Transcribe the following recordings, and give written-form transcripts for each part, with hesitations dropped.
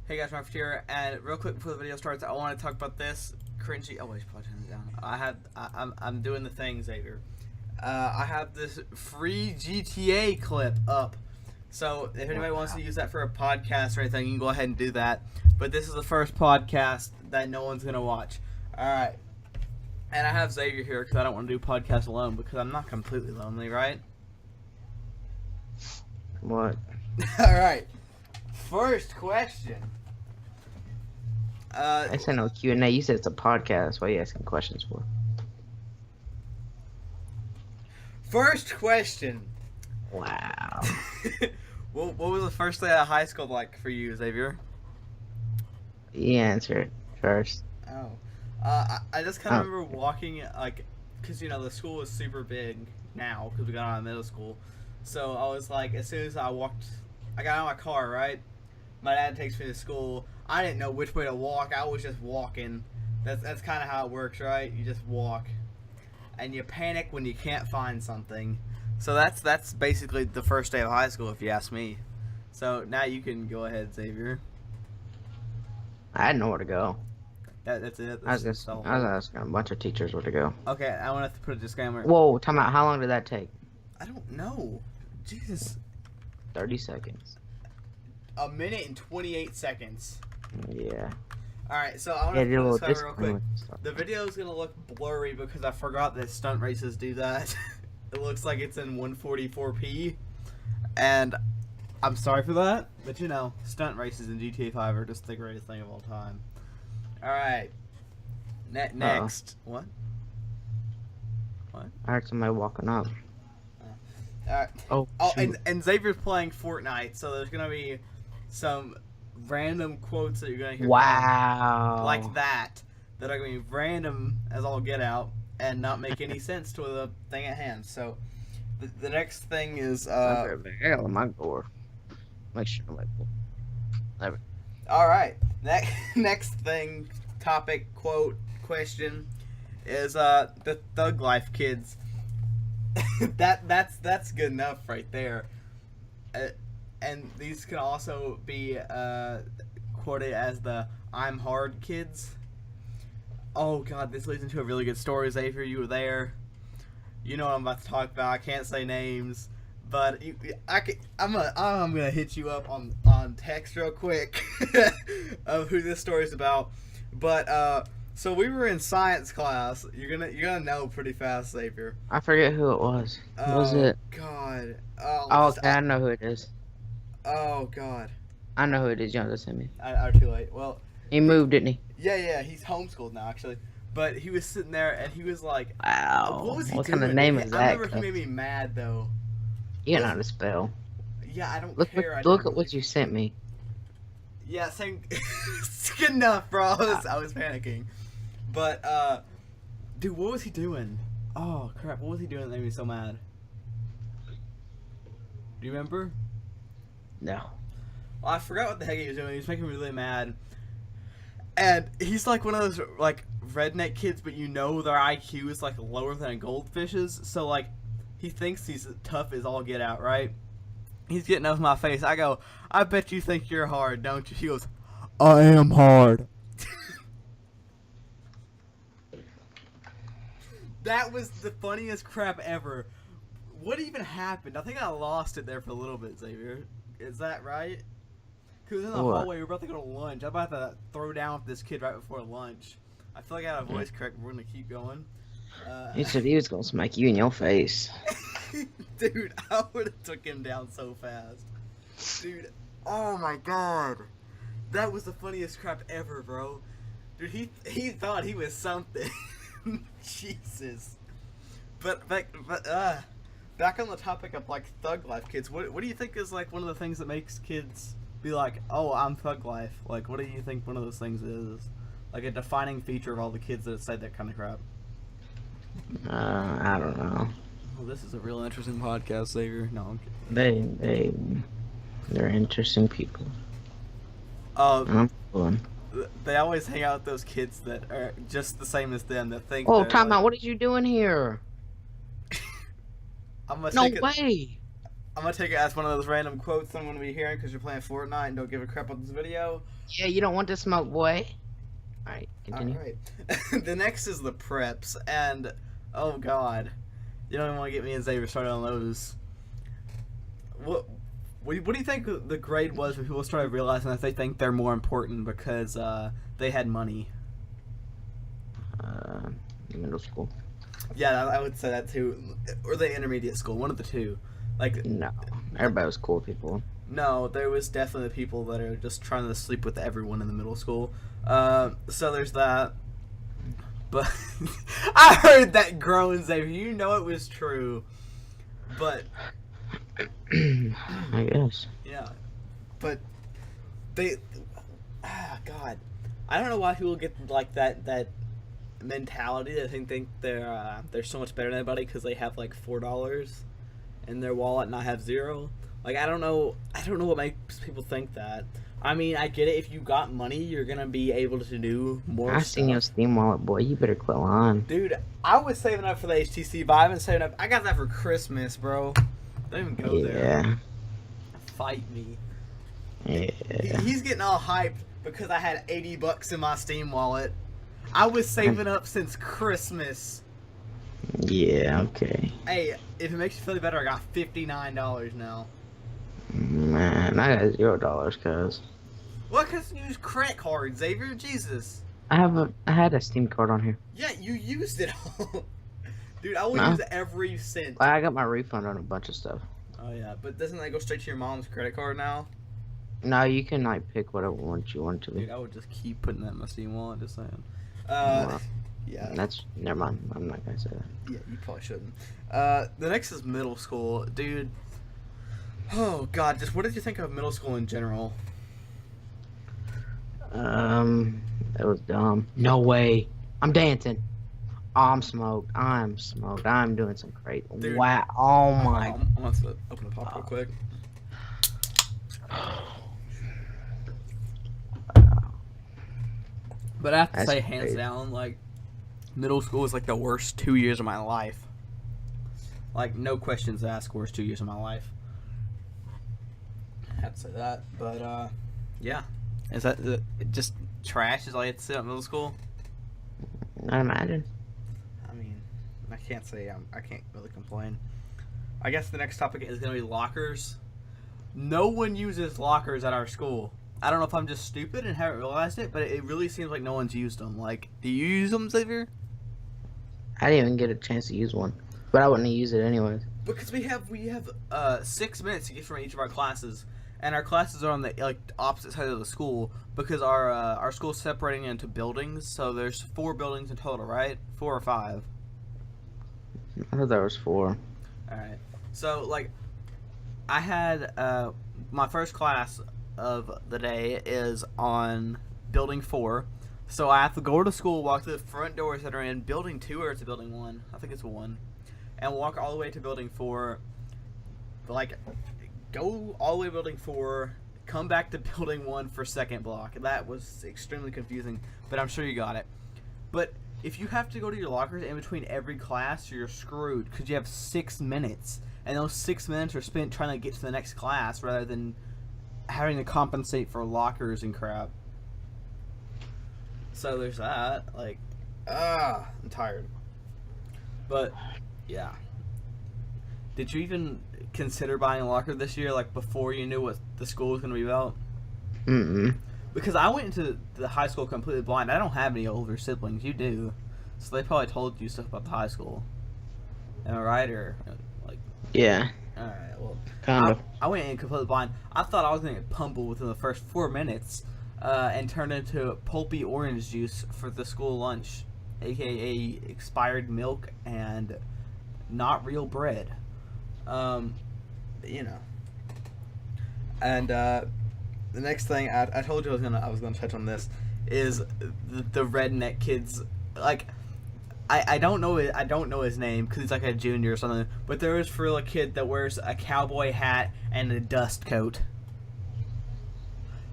Hey guys, Mark here, and real quick before the video starts, I want to talk about this cringy. Oh wait, put it down. I'm doing the thing, Xavier. I have this free GTA clip up, so if anybody wants to use that for a podcast or anything, you can go ahead and do that. But this is the first podcast that no one's gonna watch. All right, and I have Xavier here because I don't want to do podcasts alone because I'm not completely lonely, right? What? All right. First question. I said no Q&A. You said it's a podcast. What are you asking questions for? First question. Wow. What was the first day of high school like for you, Xavier? You answer it first. Oh. I just kind of remember walking, like, because, you know, the school is super big now because we got out of middle school. So I was like, as soon as I got out of my car, right? My dad takes me to school. I didn't know which way to walk. I was just walking. That's kind of how it works, right? You just walk, and you panic when you can't find something. So that's basically the first day of high school, if you ask me. So now you can go ahead, Xavier. I didn't know where to go. That's it. I was asking a bunch of teachers where to go. Okay, I want to put a disclaimer. Whoa, time out. How long did that take? I don't know. Jesus. 30 seconds. A minute and 28 seconds. Yeah. Alright, so I want to put a disclaimer real quick. Start. The video is going to look blurry because I forgot that stunt races do that. It looks like it's in 144p. And I'm sorry for that, but you know, stunt races in GTA 5 are just the greatest thing of all time. Alright. Next. What? What? I heard somebody walking up. Alright. Oh, and Xavier's playing Fortnite, so there's going to be some random quotes that you're going to hear. Wow. Like that are going to be random as all get out and not make any sense to the thing at hand. So the next thing is I got my door. Make sure I'm like, all right. Next thing, topic, quote, question is the Thug Life kids. that's good enough right there. And these can also be quoted as the I'm hard kids. Oh god, this leads into a really good story. Xavier, you were there. You know what I'm about to talk about. I can't say names, but I'm gonna hit you up on text real quick of who this story's about. But so we were in science class. You're gonna know pretty fast, Xavier. I forget who it was. Who was it? God. Oh, okay, I know who it is. Oh god. I know who it is. You don't listen to me. I'm too late. Well, he moved, didn't he? yeah, he's homeschooled now, actually. But he was sitting there, and he was like, wow. What was he what doing? kind of name is that? I remember he made me mad, though. You don't know how to spell. Yeah, I don't care. Look at what you sent me. Yeah, same. It's good enough, bro. I was panicking. But, dude, what was he doing? Oh, crap. What was he doing that made me so mad? Do you remember? No. Well, I forgot what the heck he was doing. He was making me really mad. And he's like one of those, like, redneck kids, but you know their IQ is, like, lower than a goldfish's. So, like, he thinks he's tough as all get out, right? He's getting up in my face. I go, I bet you think you're hard, don't you? He goes, I am hard. That was the funniest crap ever. What even happened? I think I lost it there for a little bit, Xavier. Is that right? Because in the hallway, we were about to go to lunch. I'm about to throw down with this kid right before lunch. I feel like I had a voice crack, but we're going to keep going. He said he was going to smack you in your face. Dude, I would have took him down so fast. Dude, oh my god. That was the funniest crap ever, bro. Dude, he thought he was something. Jesus. But back on the topic of, like, Thug Life kids, what do you think is, like, one of the things that makes kids be like, oh, I'm Thug Life? Like, what do you think one of those things is? Like, a defining feature of all the kids that say that kind of crap. I don't know. Well, this is a real interesting podcast, Xavier. No, I'm kidding. They're interesting people. Um, fun. They always hang out with those kids that are just the same as them, that think. Oh, time out! What are you doing here? I'm gonna No way! I'm gonna take it as one of those random quotes I'm gonna be hearing because you're playing Fortnite and don't give a crap about this video. Yeah, you don't want to smoke, boy. Alright, continue. All right. The next is the preps, and oh god, you don't even want to get me and Xavier started on those. What do you think the grade was when people started realizing that they think they're more important because they had money? Middle school. Yeah, I would say that too, or the intermediate school, one of the two. Like, No, everybody was cool people. no, there was definitely people that are just trying to sleep with everyone in the middle school. So there's that. But I heard that groan, Xavier. You know it was true. But I guess. yeah, but God, I don't know why people get like that mentality. They think they're so much better than anybody because they have like $4 in their wallet and I have 0. Like I don't know what makes people think that. I mean, I get it. If you got money, you're gonna be able to do more. I seen your Steam wallet, boy. You better quit lying. Dude, I was saving up for the HTC Vive. I've been saving up. I got that for Christmas, bro. Don't even go there. Yeah. Fight me. Yeah. He's getting all hyped because I had $80 in my Steam wallet. I was saving up since Christmas. Yeah. Okay. Hey, if it makes you feel any better, I got $59 now. Man, I got $0, cuz. What? Because you use credit card, Xavier? Jesus. I had a Steam card on here. Yeah, you used it all. Dude, I will No. use every cent. I got my refund on a bunch of stuff. Oh, yeah. But doesn't that go straight to your mom's credit card now? No, you can like pick whatever one you want to be. Dude, I would just keep putting that in my Steam wallet, just saying. Wow. Yeah. That's never mind. I'm not gonna say that. Yeah, you probably shouldn't. The next is middle school. Dude. Oh, God. Just what did you think of middle school in general? That was dumb. No way. I'm dancing. Oh, I'm smoked. I'm smoked. I'm doing some crazy. Dude. Wow. Oh my. I'm going to open the pop real quick. But I have to That's say, hands crazy. down, like, middle school was like the worst 2 years of my life. Like, no questions asked, worst 2 years of my life. I have to say that. But, yeah. Is that just trash? Is all you had to say at middle school? I imagine. I mean, I can't say I can't really complain. I guess the next topic is going to be lockers. No one uses lockers at our school. I don't know if I'm just stupid and haven't realized it, but it really seems like no one's used them. Like, do you use them, Xavier? I didn't even get a chance to use one, but I wouldn't use it anyways. Because we have 6 minutes to get from each of our classes, and our classes are on the opposite side of the school because our school's separating into buildings. So there's 4 buildings in total, right? 4 or 5. I thought there was 4. All right. So like, I had my first class of the day is on building 4. So I have to go to school, walk to the front doors that are in building 2, or it's building 1. I think it's 1. And walk all the way to building 4. Like, go all the way to building 4, come back to building 1 for second block. That was extremely confusing, but I'm sure you got it. But if you have to go to your lockers in between every class, you're screwed because you have 6 minutes. And those 6 minutes are spent trying to get to the next class rather than having to compensate for lockers and crap. So there's that. Like, I'm tired. But, yeah. Did you even consider buying a locker this year, like, before you knew what the school was going to be about? Mm-mm. Because I went into the high school completely blind. I don't have any older siblings. You do. So they probably told you stuff about the high school. Am I right? Or, like... Yeah. Alright, well... Kind of. I went in completely blind. I thought I was going to get pummeled within the first 4 minutes and turn into pulpy orange juice for the school lunch, aka expired milk and not real bread. You know. And the next thing I told you I was gonna touch on this is the redneck kids. Like, I don't know his name because he's like a junior or something. But there is for a kid that wears a cowboy hat and a dust coat.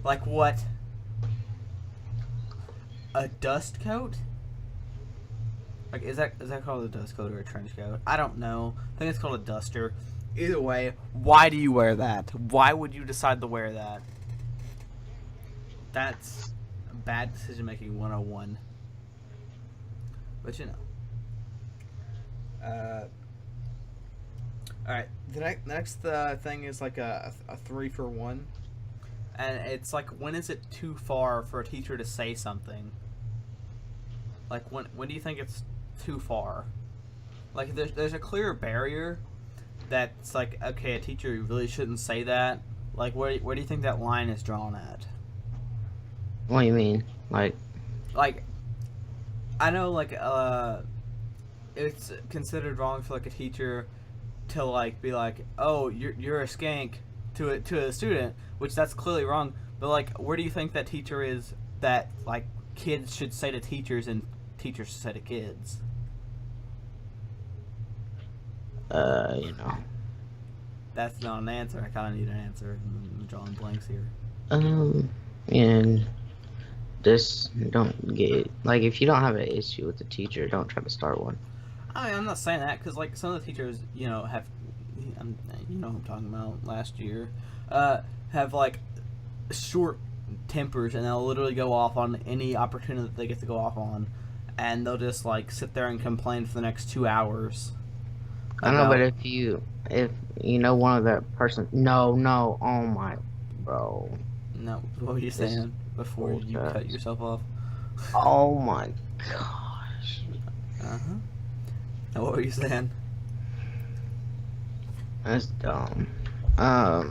Like what? A dust coat? Like is that called a dust coat or a trench coat? I don't know. I think it's called a duster. Either way, why do you wear that? Why would you decide to wear that? That's bad decision making 101. But you know. Alright, the next thing is like a 3-for-1. And it's like, when is it too far for a teacher to say something? Like, when do you think it's too far? Like, there's a clear barrier that's like, okay, a teacher really shouldn't say that. Like, where do you think that line is drawn at? What do you mean? Like, I know, like, it's considered wrong for like a teacher to like be like, oh, you're a skank to a student, which that's clearly wrong. But like, where do you think that teacher is that like kids should say to teachers and teachers should say to kids? you know. That's not an answer. I kind of need an answer. I'm drawing blanks here. And just don't get, like, if you don't have an issue with the teacher, don't try to start one. I mean, I'm not saying that, because like some of the teachers, you know, have, you know who I'm talking about, last year, have like short tempers, and they'll literally go off on any opportunity that they get to go off on, and they'll just like sit there and complain for the next 2 hours. I know, but if you know one of that person, no, oh my, bro. No, what were you saying before you cut yourself off? Oh my gosh. Now, what were you saying? That's dumb. I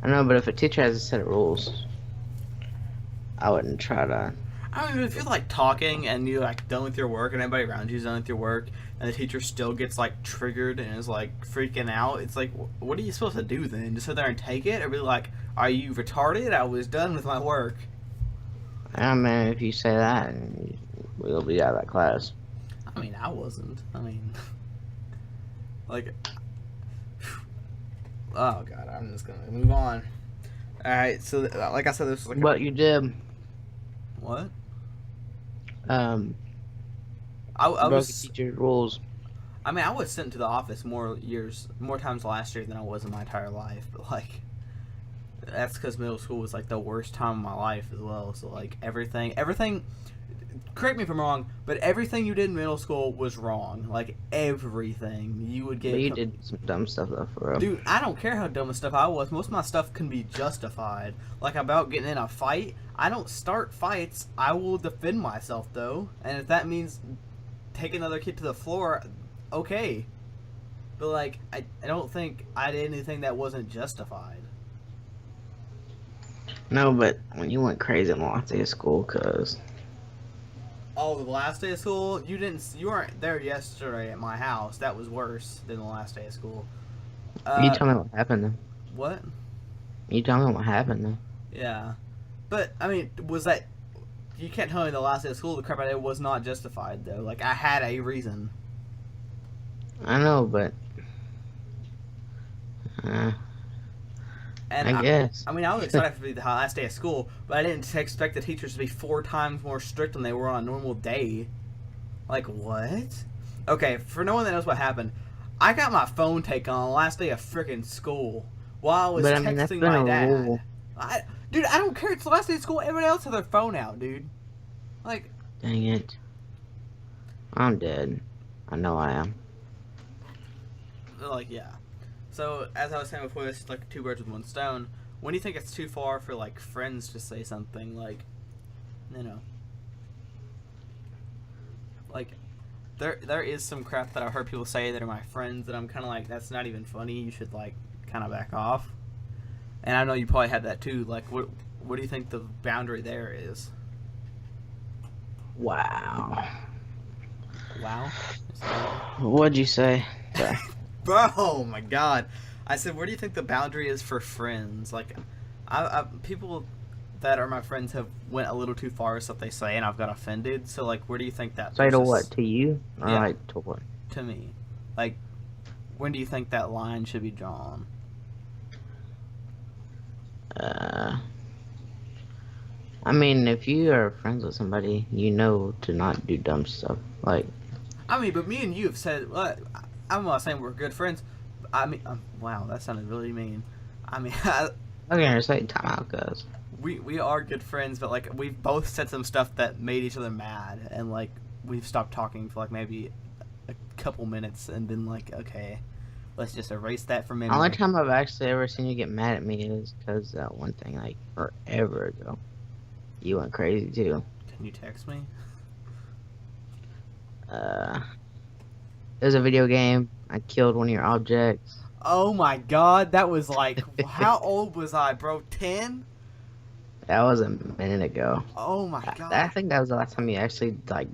know, but if a teacher has a set of rules, I wouldn't try to. I mean, if you're like talking and you're like done with your work and everybody around you is done with your work and the teacher still gets like triggered and is like freaking out, it's like, what are you supposed to do then? Just sit there and take it, or be like, are you retarded? I was done with my work. I mean, if you say that, we'll be out of that class. I mean, I wasn't. I mean, like, oh god, I'm just gonna move on. All right, so like I said, this was like. But you did. What? I was the teacher's rules. I mean, I was sent to the office more times last year than I was in my entire life. But like, that's because middle school was like the worst time of my life as well. So like everything. Correct me if I'm wrong, but everything you did in middle school was wrong. Like everything you would get. But you did some dumb stuff though, for real. Dude, I don't care how dumb a stuff I was. Most of my stuff can be justified. Like about getting in a fight, I don't start fights. I will defend myself though, and if that means take another kid to the floor, okay. But like, I don't think I did anything that wasn't justified. No, but when you went crazy on the last day of school, cause. Oh, the last day of school? You weren't there yesterday at my house. That was worse than the last day of school. You tell me what happened then. What? You tell me what happened then. Yeah. But, I mean, was that... You can't tell me the last day of school, the crap I did was not justified, though. Like, I had a reason. I know, but... And I guess. I mean, I was excited for the last day of school, but I didn't expect the teachers to be 4 times more strict than they were on a normal day. Like, what? Okay, for no one that knows what happened, I got my phone taken on the last day of frickin' school while I was texting my dad. Dude, I don't care. It's the last day of school. Everybody else has their phone out, dude. Like... Dang it. I'm dead. I know I am. Like, yeah. So, as I was saying before, this is like 2 birds with 1 stone. When do you think it's too far for, like, friends to say something, like, you know? Like, there is some crap that I've heard people say that are my friends that I'm kind of like, that's not even funny, you should, like, kind of back off. And I know you probably had that too, like, what do you think the boundary there is? Wow. Wow? What'd you say? Sorry. Bro, oh my god. I said, where do you think the boundary is for friends? Like, people that are my friends have went a little too far with stuff they say, and I've got offended. So, like, where do you think that... Say to what? To you? Or yeah. Like, to what? To me. Like, when do you think that line should be drawn? I mean, if you are friends with somebody, you know to not do dumb stuff. Like... I mean, but me and you have said... I'm not saying we're good friends. I mean, wow, that sounded really mean. I mean, Okay, say timeout, guys. we are good friends, but like we've both said some stuff that made each other mad, and like we've stopped talking for like maybe a couple minutes, and been like, okay, let's just erase that from The memory. only time I've actually ever seen you get mad at me is because that one thing, like, forever ago. You went crazy, too. Can you text me? There's a video game. I killed one of your objects. Oh my god, that was like, how old was I, bro? 10? That was a minute ago. Oh my god. I think that was the last time you actually, like,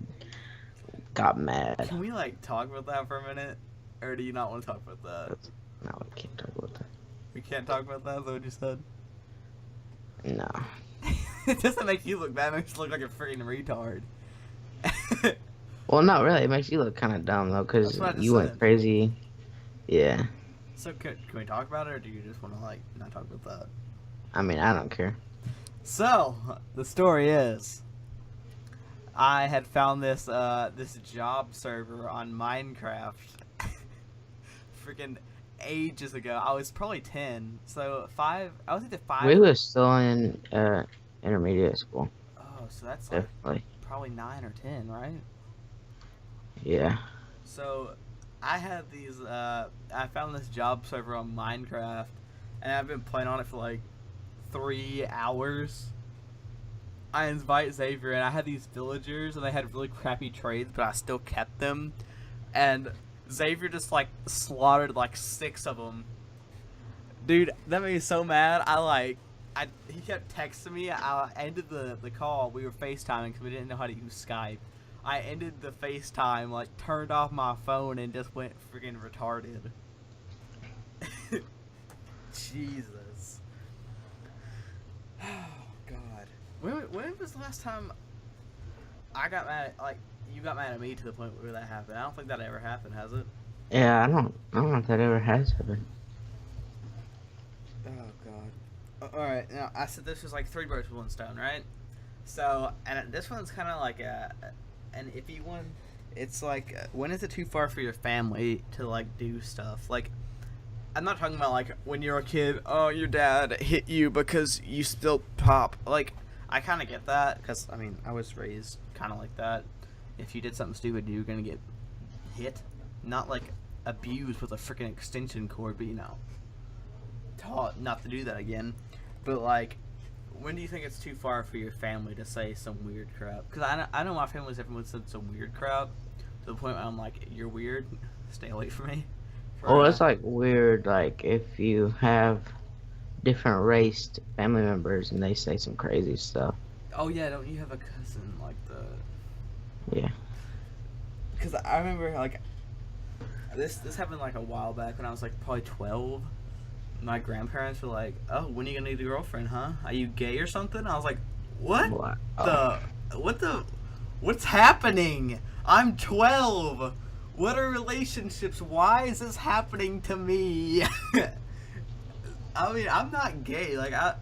got mad. Can we like talk about that for a minute? Or do you not want to talk about that? No, we can't talk about that. We can't talk about that, is that what you said? No. It doesn't make you look bad, it makes you look like a freaking retard. Well, not really. It makes you look kind of dumb, though, because That's what I just you went said. crazy. Yeah. So can we talk about it, or do you just want to like not talk about that? I mean, I don't care. So the story is, I had found this this job server on Minecraft, freaking ages ago. I was probably 10, so I was either 5. We were still in intermediate school. Oh, so that's like Definitely. probably 9 or 10, right? Yeah. So I had these. I found this job server on Minecraft, and I've been playing on it for like 3 hours. I invite Xavier, and I had these villagers, and they had really crappy trades, but I still kept them. And Xavier just like slaughtered like 6 of them. Dude, that made me so mad. He kept texting me. I ended the call. We were FaceTiming because we didn't know how to use Skype. I ended the FaceTime, like turned off my phone, and just went freaking retarded. Jesus. Oh God. When was the last time I got mad at, like, you got mad at me to the point where that happened? I don't think that ever happened, has it? Yeah, I don't know if that ever has happened. Oh God. Alright, now I said this was like 3 birds with 1 stone, right? So, and this one's kind of like an iffy one. It's like, when is it too far for your family to like do stuff? Like, I'm not talking about like when you're a kid, oh, your dad hit you because you spilled pop. Like, I kind of get that, because I mean, I was raised kind of like that. If you did something stupid, you're gonna get hit. Not like abused with a freaking extension cord, but you know, taught not to do that again. But like, when do you think it's too far for your family to say some weird crap? Because I know my family's everyone said some weird crap to the point where I'm like, you're weird, stay away from me. Well, it's like weird, like if you have different raced family members and they say some crazy stuff. Oh yeah, don't you have a cousin like the? Yeah. Because I remember like this happened like a while back when I was like probably 12. My grandparents were like, "Oh, when are you gonna get a girlfriend, huh? Are you gay or something?" I was like, "What? What's happening? I'm 12. What are relationships? Why is this happening to me?" I mean, I'm not gay. Like I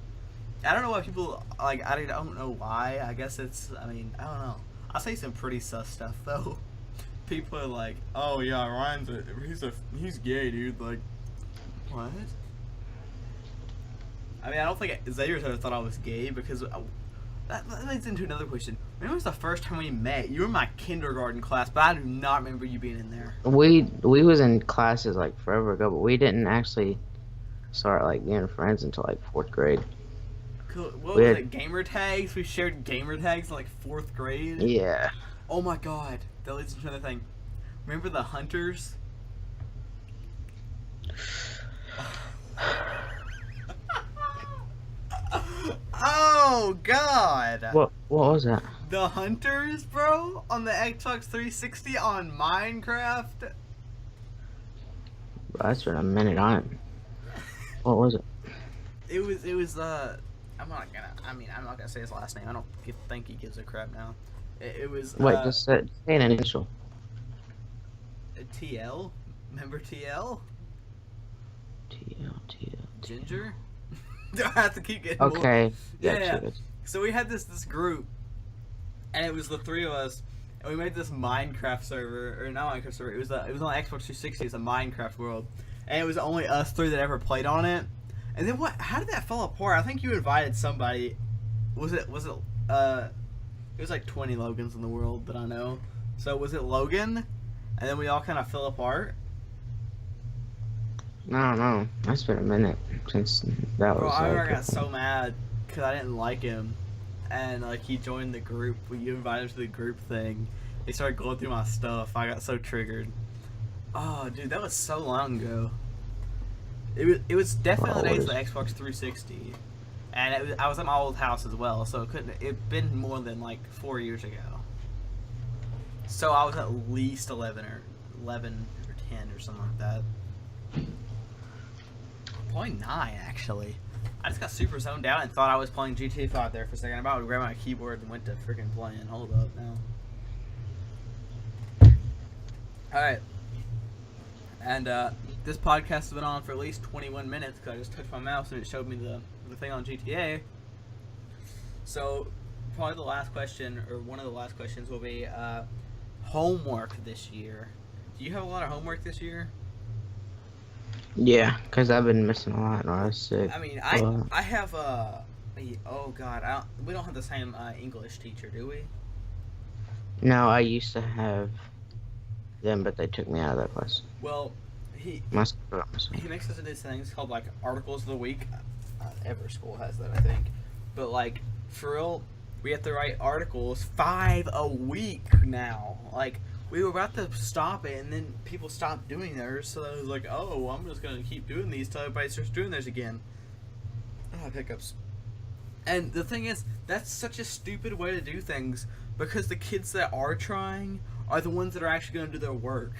don't know why people like. I don't know why. I guess it's. I mean, I don't know. I say some pretty sus stuff though. People are like, "Oh yeah, he's gay, dude." Like, what? I mean, I don't think Xavier thought I was gay because that leads into another question. When was the first time we met? You were in my kindergarten class, but I do not remember you being in there. We was in classes like forever ago, but we didn't actually start like being friends until like 4th grade. Cool. What was it? Gamer tags? We shared gamer tags in like 4th grade? Yeah. Oh my god. That leads into another thing. Remember the hunters? Oh god! What was that? The hunters, bro? On the Xbox 360 on Minecraft? Bro, that's been a minute on it. What was it? It was I'm not gonna say his last name. I don't think he gives a crap now. It was Wait, just say an initial. TL? Remember TL? TL. Ginger? Do I have to keep getting Okay. more? Yeah. Gotcha. So we had this group, and it was the 3 of us, and we made this Minecraft server, or not Minecraft server. It was on Xbox 360. It's a Minecraft world, and it was only us three that ever played on it. And then what? How did that fall apart? I think you invited somebody. Was it? It was like 20 Logans in the world that I know. So was it Logan? And then we all kind of fell apart. I don't know. It's been a minute since that was. Bro, I remember I got so mad because I didn't like him, and like he joined the group. You invited him to the group thing. They started going through my stuff. I got so triggered. Oh, dude, that was so long ago. It was definitely the days of the Xbox 360, and I was at my old house as well, so it'd been more than like 4 years ago. So I was at least 11 or 10 or something like that. Probably 9 actually. I just got super zoned out and thought I was playing GTA 5 there for a second. I'm about to grab my keyboard and went to freaking playing. Hold up now. Alright. And this podcast has been on for at least 21 minutes because I just touched my mouse and it showed me the thing on GTA. So probably the last question, or one of the last questions, will be homework this year. Do you have a lot of homework this year? Yeah, because I've been missing a lot when I was sick. I mean, I have oh god, we don't have the same English teacher, do we? No, I used to have them, but they took me out of that class. Well, he makes us do these things called like articles of the week. Every school has that, I think. But like for real, we have to write articles 5 a week now. Like we were about to stop it, and then people stopped doing theirs. So I was like, oh, I'm just gonna keep doing these till everybody starts doing theirs again. Hiccups. And the thing is, that's such a stupid way to do things because the kids that are trying are the ones that are actually going to do their work.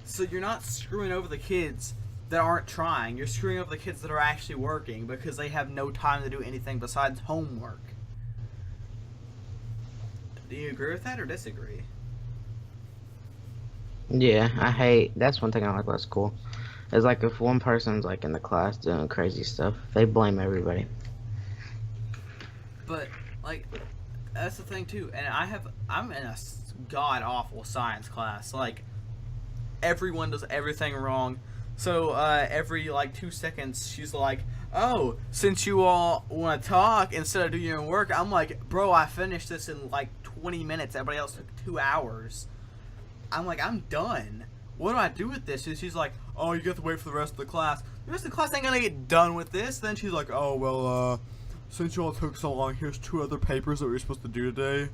So you're not screwing over the kids that aren't trying. You're screwing over the kids that are actually working because they have no time to do anything besides homework. Do you agree with that or disagree? Yeah, that's one thing I like about school. It's like if one person's like in the class doing crazy stuff, they blame everybody. But like that's the thing too, and I'm in a god awful science class. Like everyone does everything wrong. So every like 2 seconds she's like, oh, since you all want to talk instead of doing your work, I'm like, bro, I finished this in like 20 minutes. Everybody else took 2 hours. I'm like, I'm done. What do I do with this? And she's like, oh, you have to wait for the rest of the class. The rest of the class ain't gonna get done with this. Then she's like, oh, well, since you all took so long, here's 2 other papers that we were supposed to do today.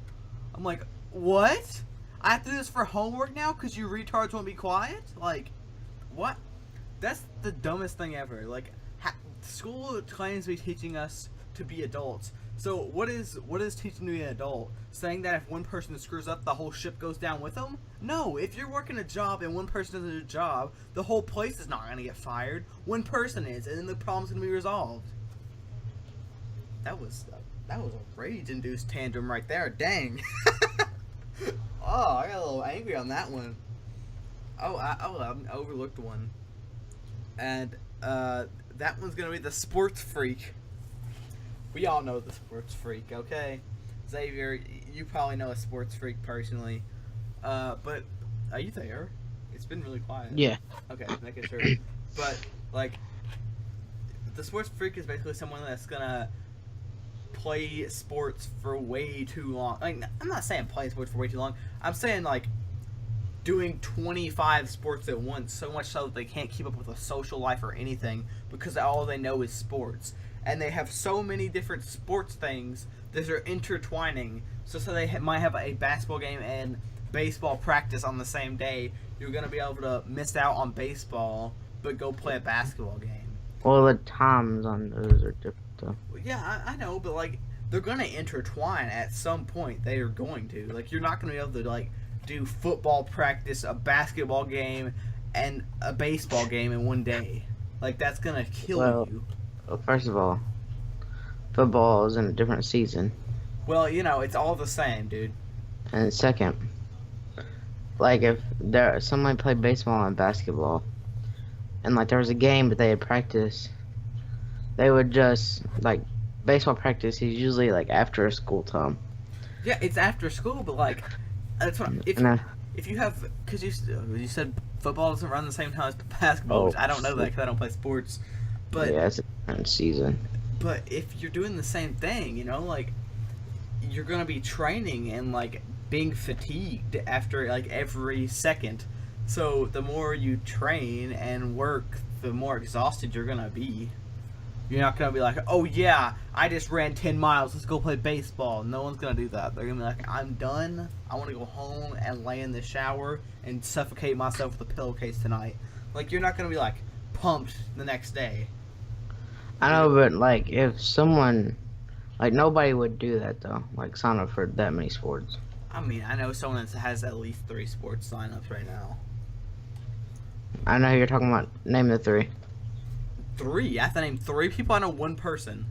I'm like, what? I have to do this for homework now because you retards won't be quiet? Like, what? That's the dumbest thing ever. Like, school claims to be teaching us to be adults. So what is teaching to be an adult? Saying that if one person screws up, the whole ship goes down with them? No, if you're working a job and one person doesn't do a job, the whole place is not going to get fired. One person is, and then the problem's going to be resolved. That was a rage-induced tantrum right there. Dang. Oh, I got a little angry on that one. Oh, I overlooked one. And that one's going to be the sports freak. We all know the sports freak, okay? Xavier, you probably know a sports freak personally. But are you there? It's been really quiet. Yeah. Okay, making sure. But, like, the sports freak is basically someone that's gonna play sports for way too long. Like, I'm not saying play sports for way too long. I'm saying, like, doing 25 sports at once, so much so that they can't keep up with a social life or anything because all they know is sports. And they have so many different sports things that are intertwining. So they might have a basketball game and baseball practice on the same day. You're going to be able to miss out on baseball, but go play a basketball game. Well, the times on those are different, though. Yeah, I know, but, like, they're going to intertwine at some point. They are going to. Like, you're not going to be able to, like, do football practice, a basketball game, and a baseball game in one day. Like, that's going to kill you. Well, first of all, football is in a different season. Well, you know, it's all the same, dude. And second, like if somebody played baseball and basketball, and like there was a game but they had practice, they would just like baseball practice is usually like after school time. Yeah, it's after school, but like that's what if you have because you said football doesn't run the same time as basketball, which I don't know that because I don't play sports. But yeah, it's a different season. But if you're doing the same thing, you know, like, you're gonna be training and like being fatigued after like every second. So the more you train and work, the more exhausted you're gonna be. You're not gonna be like, oh yeah, I just ran 10 miles, let's go play baseball. No one's gonna do that. They're gonna be like, I'm done. I want to go home and lay in the shower and suffocate myself with a pillowcase tonight. Like, you're not gonna be like pumped the next day. I know, but like if someone, like nobody would do that though. Like sign up for that many sports. I mean, I know someone that has at least 3 sports signups right now. I know who you're talking about. Name the 3. 3? I have to name 3 people. I know 1 person.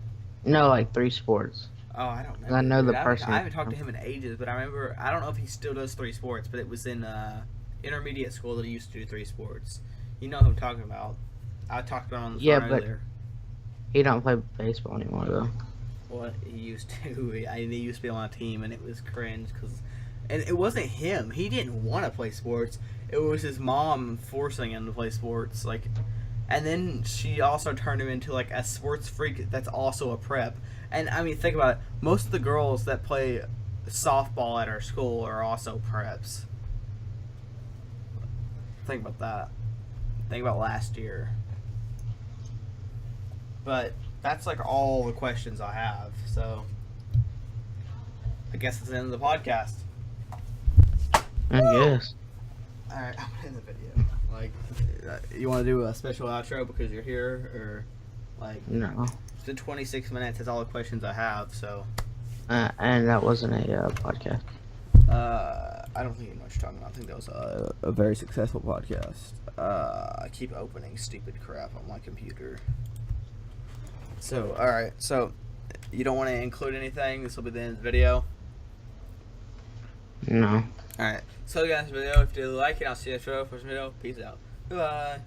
No, like 3 sports. Oh, I don't know. I know the Dude, person. I haven't talked to him in ages, but I remember. I don't know if he still does 3 sports, but it was in intermediate school that he used to do 3 sports. You know who I'm talking about. I talked about him on the phone earlier. He don't play baseball anymore though. Well, he used to. He used to be on a team, and it was cringe because, and it wasn't him. He didn't want to play sports. It was his mom forcing him to play sports. Like, and then she also turned him into like a sports freak that's also a prep. And I mean, think about it. Most of the girls that play softball at our school are also preps. Think about that. Think about last year. But that's like all the questions I have. So I guess it's the end of the podcast. I guess. Alright, I'm gonna end the video. Like, you want to do a special outro because you're here, or like? No. It's been 26 minutes. That's all the questions I have. So. And that wasn't a podcast. I don't think you know what you're talking about. I think that was a very successful podcast. I keep opening stupid crap on my computer. So, alright. So, you don't want to include anything? This will be the end of the video? No. Alright. So, guys, video. If you like it, I'll see you next video. First video. Peace out. Goodbye.